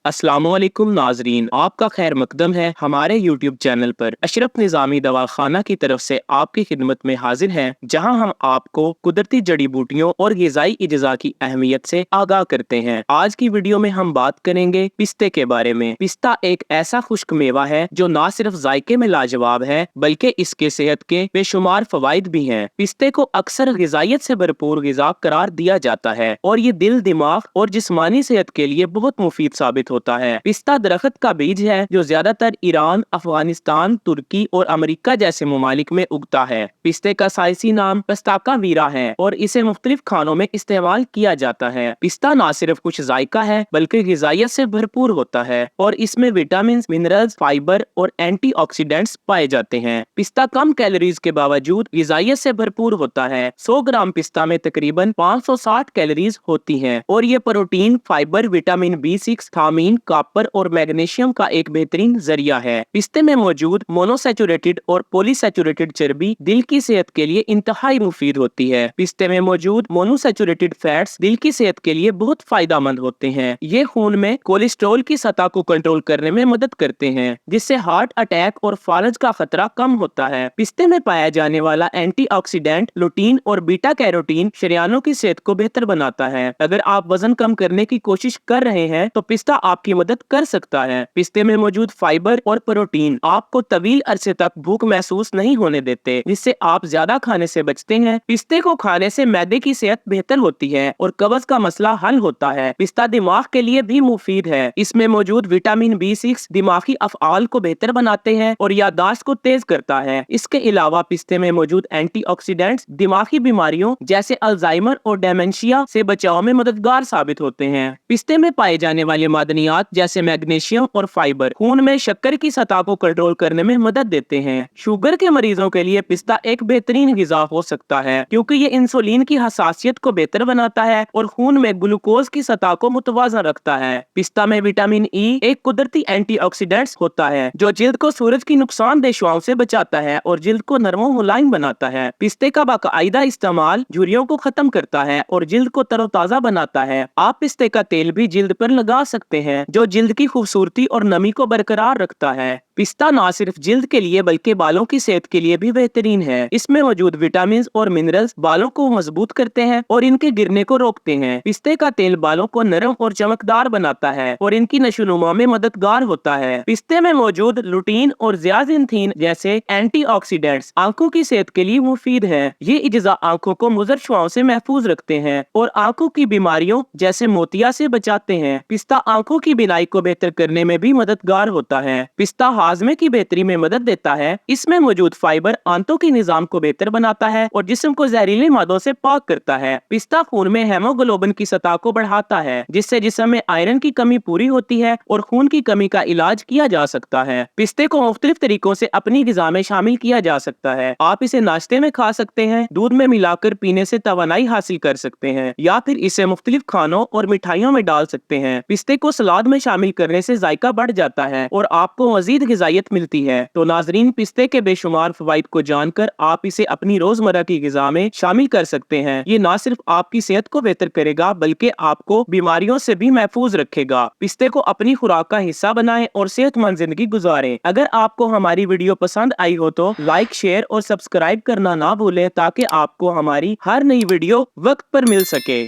अस्सलामुअलैकुम नाजरीन, आपका खैर मकदम है हमारे YouTube चैनल पर। अशरफ निज़ामी दवाखाना की तरफ से आपकी खिदमत में हाजिर हैं, जहां हम आपको कुदरती जड़ी बूटियों और ग़िज़ाई अज्जा की अहमियत से आगाह करते हैं। आज की वीडियो में हम बात करेंगे पिस्ते के बारे में। पिस्ता एक ऐसा खुश्क मेवा है जो न सिर्फ जायके में लाजवाब है, बल्कि इसके सेहत के बेशुमार फवाइद भी हैं। पिस्ते को अक्सर ग़िज़ाइयत से भरपूर ग़िज़ा करार दिया जाता है और ये दिल, दिमाग और जिस्मानी सेहत के लिए बहुत मुफीद साबित होता है। पिस्ता दरख्त का बीज है जो ज्यादातर ईरान, अफगानिस्तान, तुर्की और अमेरिका जैसे ममालिक में उगता है। पिस्ते का साइंसी नाम पिस्ताका वीरा है और इसे मुख्तलिफ खानों में इस्तेमाल किया जाता है। पिस्ता न सिर्फ कुछ जायका है बल्कि ग़िज़ाइयत से भरपूर होता है और इसमें विटामिन, मिनरल्स, फाइबर और एंटीऑक्सीडेंट्स पाए जाते हैं। पिस्ता कम कैलोरीज के बावजूद ग़िज़ाइयत से भरपूर होता है। 100 ग्राम पिस्ता में तकरीबन 560 कैलोरीज होती हैं और ये protein, fibre, vitamin B6, thiamine, copper और मैग्नीशियम का एक बेहतरीन जरिया है। पिस्ते में मौजूद मोनोसैचुरेटेड और पॉलीसैचुरेटेड चर्बी दिल की सेहत के लिए इंतहाई मुफीद होती है। पिस्ते में मौजूद मोनोसैचुरेटेड फैट्स दिल की सेहत के लिए बहुत फायदेमंद होते हैं। ये खून में कोलेस्ट्रॉल की सतह को कंट्रोल करने में मदद करते हैं, जिससे हार्ट अटैक और फालज का खतरा कम होता है। पिस्ते में पाया जाने वाला एंटीऑक्सीडेंट लुटीन और बीटा कैरोटीन शरीयानों की सेहत को बेहतर बनाता है। अगर आप वजन कम करने की कोशिश कर रहे हैं तो पिस्ता आपकी मदद कर सकता है। पिस्ते में मौजूद फाइबर और प्रोटीन आपको तवील अरसे तक भूख महसूस नहीं होने देते, जिससे आप ज्यादा खाने से बचते हैं। पिस्ते को खाने से मैदे की सेहत बेहतर होती है और कब्ज का मसला हल होता है। पिस्ता दिमाग के लिए भी मुफीद है। इसमें मौजूद विटामिन B6 दिमागी अफ़आल को बेहतर बनाते हैं और याददाश्त को तेज करता है। इसके अलावा पिस्ते में मौजूद एंटीऑक्सीडेंट्स दिमागी बीमारियों जैसे अल्जाइमर और डेमेंशिया से बचाव में मददगार साबित होते हैं। पिस्ते में पाए जाने वाले मादनियात जैसे मैग्नीशियम और फाइबर खून में शक्कर की सतह को कंट्रोल करने में मदद देते हैं। शुगर के मरीजों के लिए पिस्ता एक बेहतरीन ग़िज़ा हो सकता है, क्योंकि ये इंसुलिन की हसासियत को बेहतर बनाता है और खून में ग्लूकोज की सतह को मुतवाज़न रखता है। पिस्ता में विटामिन E एक कुदरती एंटीऑक्सीडेंट्स होता है जो जिल्द को सूरज की नुकसानदेह शुआओं से बचाता है और जिल्द को नरम व मुलायम बनाता है। पिस्ते का बाकायदा इस्तेमाल झुर्रियों को खत्म करता है और जिल्द को तरोताजा बनाता है। आप पिस्ते का तेल भी जिल्द पर लगा सकते हैं, जो जिल्द की खूबसूरती और नमी को बरकरार रखता है। पिस्ता न सिर्फ जिल्द के लिए बल्कि बालों की सेहत के लिए भी बेहतरीन है। इसमें मौजूद विटामिन और मिनरल्स बालों को मजबूत करते हैं और इनके गिरने को रोकते हैं। पिस्ते का तेल बालों को नरम और चमकदार बनाता है और इनकी नशोनुमा में मददगार होता है। पिस्ते में मौजूद लुटीन और ज़ियाज़िनथीन जैसे एंटीऑक्सीडेंट्स आंखों की सेहत के लिए मुफीद है। ये अज्जा आंखों को मुज़र शुआओं से महफूज रखते हैं और आंखों की बीमारियों जैसे मोतिया से बचाते हैं। पिस्ता आंखों की बिनाई को बेहतर करने में भी मददगार होता है। पिस्ता हाजमे की बेहतरी में मदद देता है। इसमें मौजूद फाइबर आंतों के निजाम को बेहतर बनाता है और जिस्म को जहरीले मादों से पाक करता है। पिस्ता खून में हेमोग्लोबिन की सतह को बढ़ाता है, जिससे जिस्म में आयरन की कमी पूरी होती है और खून की कमी का इलाज किया जा सकता है। पिस्ते को मुख्तलिफ तरीकों से अपनी ग़िज़ा में शामिल किया जा सकता है। आप इसे नाश्ते में खा सकते हैं, दूध में मिलाकर पीने से तवानाई हासिल कर सकते हैं, या फिर इसे मुख्तलिफ खानों और मिठाइयों में डाल सकते हैं। पिस्ते को सलाद में शामिल करने से जायका बढ़ जाता है और आपको मजीद ग़िज़ाइयत मिलती है। तो नाजरीन, पिस्ते के बेशुमार फवाइद को जानकर आप इसे अपनी रोजमर्रा की ग़िज़ा में शामिल कर सकते हैं। ये न सिर्फ आपकी सेहत को बेहतर करेगा बल्कि आपको बीमारियों से भी महफूज रखेगा। पिस्ते को अपनी खुराक का हिस्सा बनाएं और सेहतमंद जिंदगी गुजारें। अगर आपको हमारी वीडियो पसंद आई हो तो लाइक, शेयर और सब्सक्राइब करना ना भूलें, ताकि आपको हमारी हर नई वीडियो वक्त पर मिल सके।